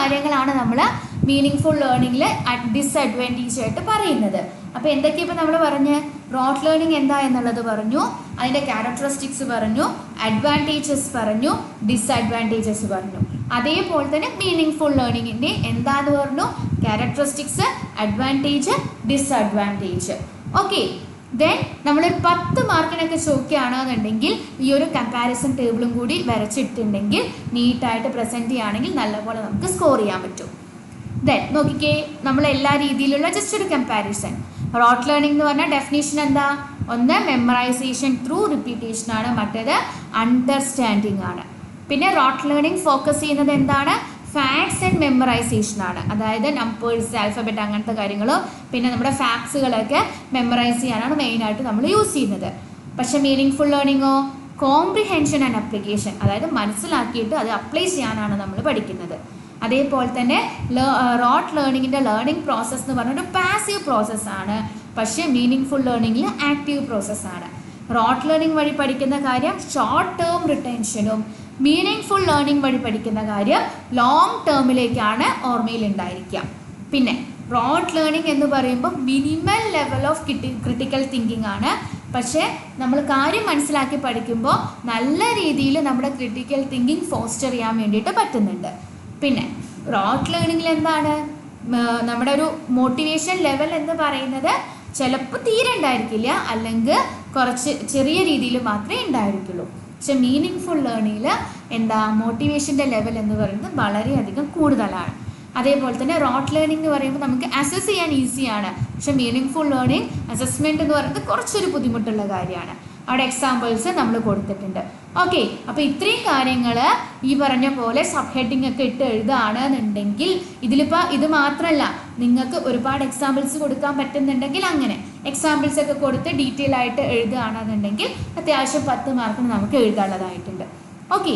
കാര്യങ്ങളാണ് നമ്മൾ meaning full ലേണിങ്ങിൽ disadvantage ആയിട്ട് പറയുന്നത്. അപ്പോൾ എന്തൊക്കെയാണ് ഇപ്പോൾ നമ്മൾ പറഞ്ഞ് റോട്ട് ലേണിംഗ് എന്താ എന്നുള്ളത് പറഞ്ഞു, അതിൻ്റെ ക്യാരക്ടറിസ്റ്റിക്സ് പറഞ്ഞു, അഡ്വാൻറ്റേജസ് പറഞ്ഞു, ഡിസ്അഡ്വാൻറ്റേജസ് പറഞ്ഞു. അതേപോലെ തന്നെ മീനിങ് ഫുൾ ലേണിങ്ങിൻ്റെ എന്താന്ന് പറഞ്ഞു, characteristics, advantage, disadvantage. Okay, then നമ്മളൊരു 10 മാർക്കിനൊക്കെ ചോദിക്കുകയാണെന്നുണ്ടെങ്കിൽ ഈ ഒരു കമ്പാരിസൺ ടേബിളും കൂടി വരച്ചിട്ടുണ്ടെങ്കിൽ നീറ്റായിട്ട് പ്രസൻറ്റ് ചെയ്യുകയാണെങ്കിൽ നല്ലപോലെ നമുക്ക് സ്കോർ ചെയ്യാൻ പറ്റും. ദെൻ നോക്കിക്കേ, നമ്മൾ എല്ലാ രീതിയിലുള്ള ജസ്റ്റ് ഒരു കമ്പാരിസൺ. റോട്ട് ലേണിംഗ് എന്ന് പറഞ്ഞാൽ ഡെഫിനേഷൻ എന്താ? ഒന്ന് മെമ്മറൈസേഷൻ ത്രൂ റിപ്പീറ്റേഷൻ ആണ്, മറ്റേത് അണ്ടർസ്റ്റാൻഡിങ് ആണ്. പിന്നെ റോട്ട് ലേണിംഗ് ഫോക്കസ് ചെയ്യുന്നത് എന്താണ്? ഫാക്ട്സ് ആൻഡ് മെമ്മറൈസേഷൻ ആണ്. അതായത് നമ്പേഴ്സ്, ആൽഫബറ്റ് അങ്ങനത്തെ കാര്യങ്ങളോ പിന്നെ നമ്മുടെ ഫാക്ട്സുകളൊക്കെ മെമ്മറൈസ് ചെയ്യാനാണ് മെയിനായിട്ട് നമ്മൾ യൂസ് ചെയ്യുന്നത്. പക്ഷേ മീനിങ് ഫുൾ ലേണിങ്ങോ കോംപ്രിഹെൻഷൻ ആൻഡ് അപ്ലിക്കേഷൻ, അതായത് മനസ്സിലാക്കിയിട്ട് അത് അപ്ലൈ ചെയ്യാനാണ് നമ്മൾ പഠിക്കുന്നത്. അതേപോലെ തന്നെ റോട്ട് ലേണിങ്ങിൻ്റെ ലേണിംഗ് പ്രോസസ്സ് എന്ന് പറഞ്ഞൊരു പാസീവ് പ്രോസസ്സാണ്, പക്ഷേ മീനിങ് ഫുൾ ലേണിങ്ങിൽ ആക്റ്റീവ് പ്രോസസ്സാണ്. റോട്ട് ലേണിംഗ് വഴി പഠിക്കുന്ന കാര്യം ഷോർട്ട് ടേം റിട്ടൻഷനും മീനിങ് ഫുൾ ലേണിംഗ് വഴി പഠിക്കുന്ന കാര്യം ലോങ് ടേമിലേക്കാണ് ഓർമ്മയിൽ ഉണ്ടായിരിക്കുക. പിന്നെ റോട്ട് ലേണിംഗ് എന്ന് പറയുമ്പോൾ minimal level of critical thinking ആണ്, പക്ഷേ നമ്മൾ കാര്യം മനസ്സിലാക്കി പഠിക്കുമ്പോൾ നല്ല രീതിയിൽ നമ്മുടെ ക്രിട്ടിക്കൽ തിങ്കിങ് ഫോസ്റ്റർ ചെയ്യാൻ വേണ്ടിയിട്ട് പറ്റുന്നുണ്ട്. പിന്നെ റോട്ട് ലേണിങ്ങിൽ എന്താണ് നമ്മുടെ ഒരു മോട്ടിവേഷൻ ലെവൽ എന്ന് പറയുന്നത് ചിലപ്പോൾ തീരെ ഉണ്ടായിരിക്കില്ല, അല്ലെങ്കിൽ കുറച്ച് ചെറിയ രീതിയിൽ മാത്രമേ ഉണ്ടായിരിക്കുള്ളൂ. പക്ഷെ മീനിങ് ഫുൾ ലേണിങ്ങിൽ എന്താ മോട്ടിവേഷൻ്റെ ലെവൽ എന്ന് പറയുന്നത് വളരെയധികം കൂടുതലാണ്. അതേപോലെ തന്നെ റോട്ട് ലേണിംഗ് എന്ന് പറയുമ്പോൾ നമുക്ക് അസസ് ചെയ്യാൻ ഈസിയാണ്, പക്ഷെ മീനിങ് ഫുൾ ലേണിംഗ് അസസ്മെൻറ്റ് എന്ന് പറയുന്നത് കുറച്ചൊരു ബുദ്ധിമുട്ടുള്ള കാര്യമാണ്. അവിടെ എക്സാമ്പിൾസ് നമ്മൾ കൊടുത്തിട്ടുണ്ട്. ഓക്കെ, അപ്പോൾ ഇത്രയും കാര്യങ്ങൾ ഈ പറഞ്ഞ പോലെ സബ് ഹെഡിങ് ഒക്കെ ഇട്ട് എഴുതുകയാണെന്നുണ്ടെങ്കിൽ ഇതിലിപ്പോൾ ഇത് മാത്രമല്ല, നിങ്ങൾക്ക് ഒരുപാട് എക്സാമ്പിൾസ് കൊടുക്കാൻ പറ്റുന്നുണ്ടെങ്കിൽ അങ്ങനെ എക്സാമ്പിൾസ് ഒക്കെ കൊടുത്ത് ഡീറ്റെയിൽ ആയിട്ട് എഴുതുകയാണെന്നുണ്ടെങ്കിൽ അത്യാവശ്യം 10 മാർക്കിന് നമുക്ക് എഴുതാനുള്ളതായിട്ടുണ്ട്. ഓക്കെ.